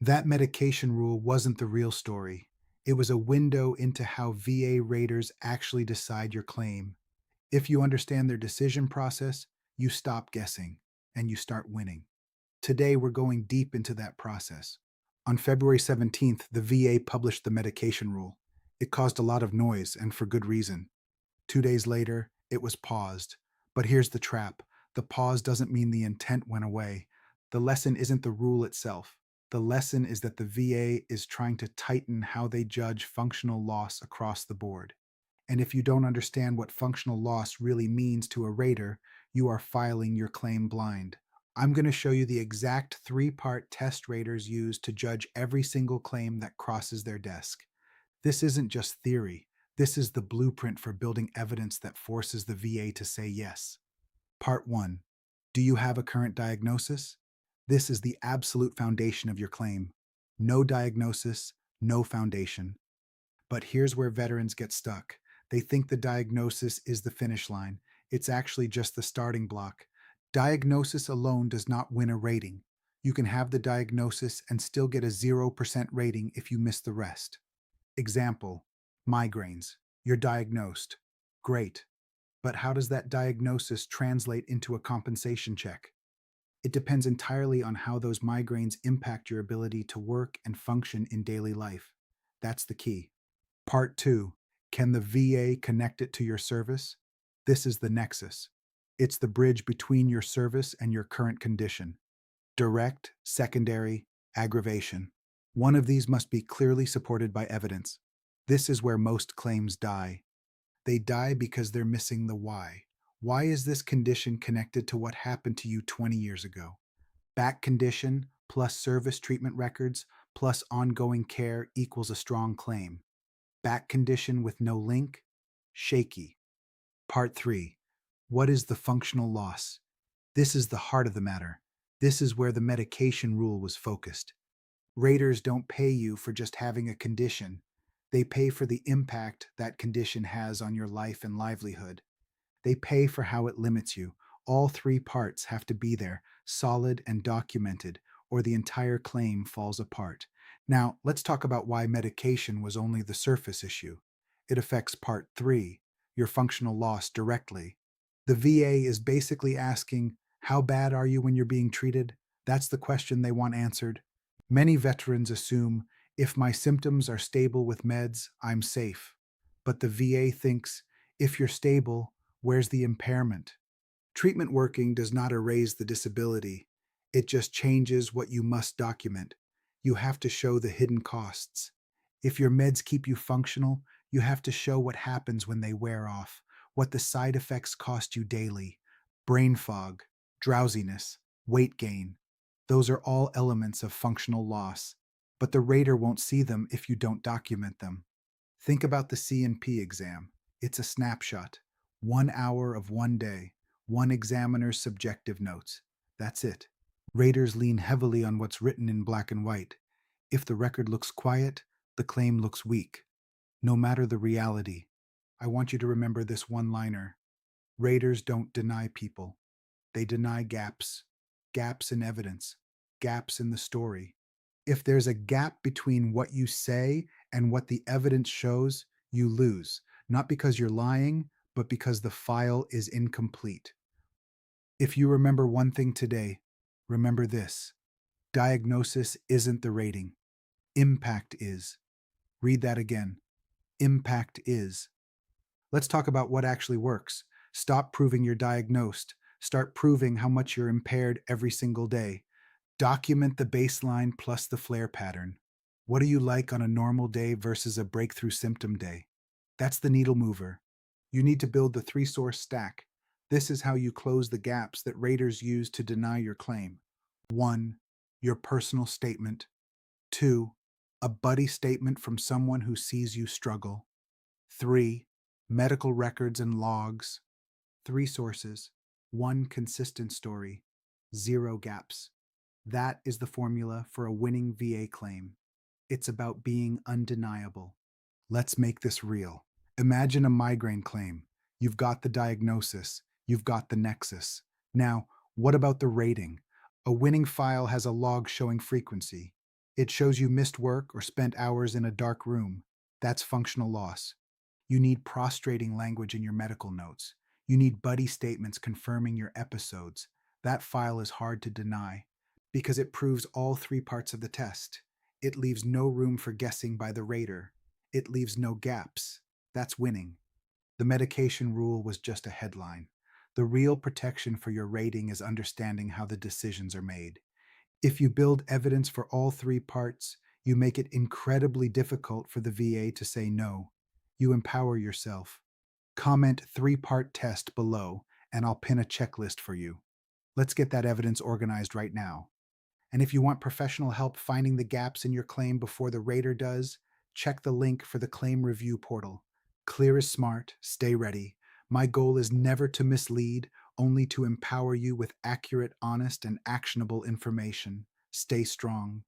That medication rule wasn't the real story. It was a window into how VA raters actually decide your claim. If you understand their decision process, you stop guessing and you start winning. Today, we're going deep into that process. On February 17th, the VA published the medication rule. It caused a lot of noise, and for good reason. 2 days later, it was paused. But here's the trap: the pause doesn't mean the intent went away. The lesson isn't the rule itself. The lesson is that the VA is trying to tighten how they judge functional loss across the board. And if you don't understand what functional loss really means to a rater, you are filing your claim blind. I'm going to show you the exact three-part test raters use to judge every single claim that crosses their desk. This isn't just theory. This is the blueprint for building evidence that forces the VA to say yes. Part 1. Do you have a current diagnosis? This is the absolute foundation of your claim. No diagnosis, no foundation. But here's where veterans get stuck. They think the diagnosis is the finish line. It's actually just the starting block. Diagnosis alone does not win a rating. You can have the diagnosis and still get a 0% rating if you miss the rest. Example: migraines. You're diagnosed. Great. But how does that diagnosis translate into a compensation check? It depends entirely on how those migraines impact your ability to work and function in daily life. That's the key. Part 2. Can the VA connect it to your service? This is the nexus. It's the bridge between your service and your current condition. Direct, secondary, aggravation. One of these must be clearly supported by evidence. This is where most claims die. They die because they're missing the why. Why is this condition connected to what happened to you 20 years ago? Back condition plus service treatment records plus ongoing care equals a strong claim. Back condition with no link? Shaky. Part 3. What is the functional loss? This is the heart of the matter. This is where the medication rule was focused. Raters don't pay you for just having a condition. They pay for the impact that condition has on your life and livelihood. They pay for how it limits you. All three parts have to be there, solid and documented, or the entire claim falls apart. Now, let's talk about why medication was only the surface issue. It affects Part 3, your functional loss, directly. The VA is basically asking, how bad are you when you're being treated? That's the question they want answered. Many veterans assume, if my symptoms are stable with meds, I'm safe. But the VA thinks, if you're stable, where's the impairment? Treatment working does not erase the disability. It just changes what you must document. You have to show the hidden costs. If your meds keep you functional, you have to show what happens when they wear off, what the side effects cost you daily: brain fog, drowsiness, weight gain. Those are all elements of functional loss, but the rater won't see them if you don't document them. Think about the C&P exam. It's a snapshot. 1 hour of one day, one examiner's subjective notes. That's it. Raters lean heavily on what's written in black and white. If the record looks quiet, the claim looks weak. No matter the reality. I want you to remember this one-liner. Raters don't deny people. They deny gaps. Gaps in evidence. Gaps in the story. If there's a gap between what you say and what the evidence shows, you lose. Not because you're lying, but because the file is incomplete. If you remember one thing today, remember this. Diagnosis isn't the rating. Impact is. Read that again. Impact is. Let's talk about what actually works. Stop proving you're diagnosed. Start proving how much you're impaired every single day. Document the baseline plus the flare pattern. What are you like on a normal day versus a breakthrough symptom day? That's the needle mover. You need to build the three-source stack. This is how you close the gaps that raters use to deny your claim. 1. Your personal statement. 2. A buddy statement from someone who sees you struggle. 3. Medical records and logs. 3 sources. 1 consistent story. 0 gaps. That is the formula for a winning VA claim. It's about being undeniable. Let's make this real. Imagine a migraine claim. You've got the diagnosis. You've got the nexus. Now, what about the rating? A winning file has a log showing frequency. It shows you missed work or spent hours in a dark room. That's functional loss. You need prostrating language in your medical notes. You need buddy statements confirming your episodes. That file is hard to deny because it proves all three parts of the test. It leaves no room for guessing by the rater. It leaves no gaps. That's winning. The medication rule was just a headline. The real protection for your rating is understanding how the decisions are made. If you build evidence for all three parts, you make it incredibly difficult for the VA to say no. You empower yourself. Comment three-part test below, and I'll pin a checklist for you. Let's get that evidence organized right now. And if you want professional help finding the gaps in your claim before the rater does, check the link for the claim review portal. Clear is smart, stay ready. My goal is never to mislead, only to empower you with accurate, honest, and actionable information. Stay strong.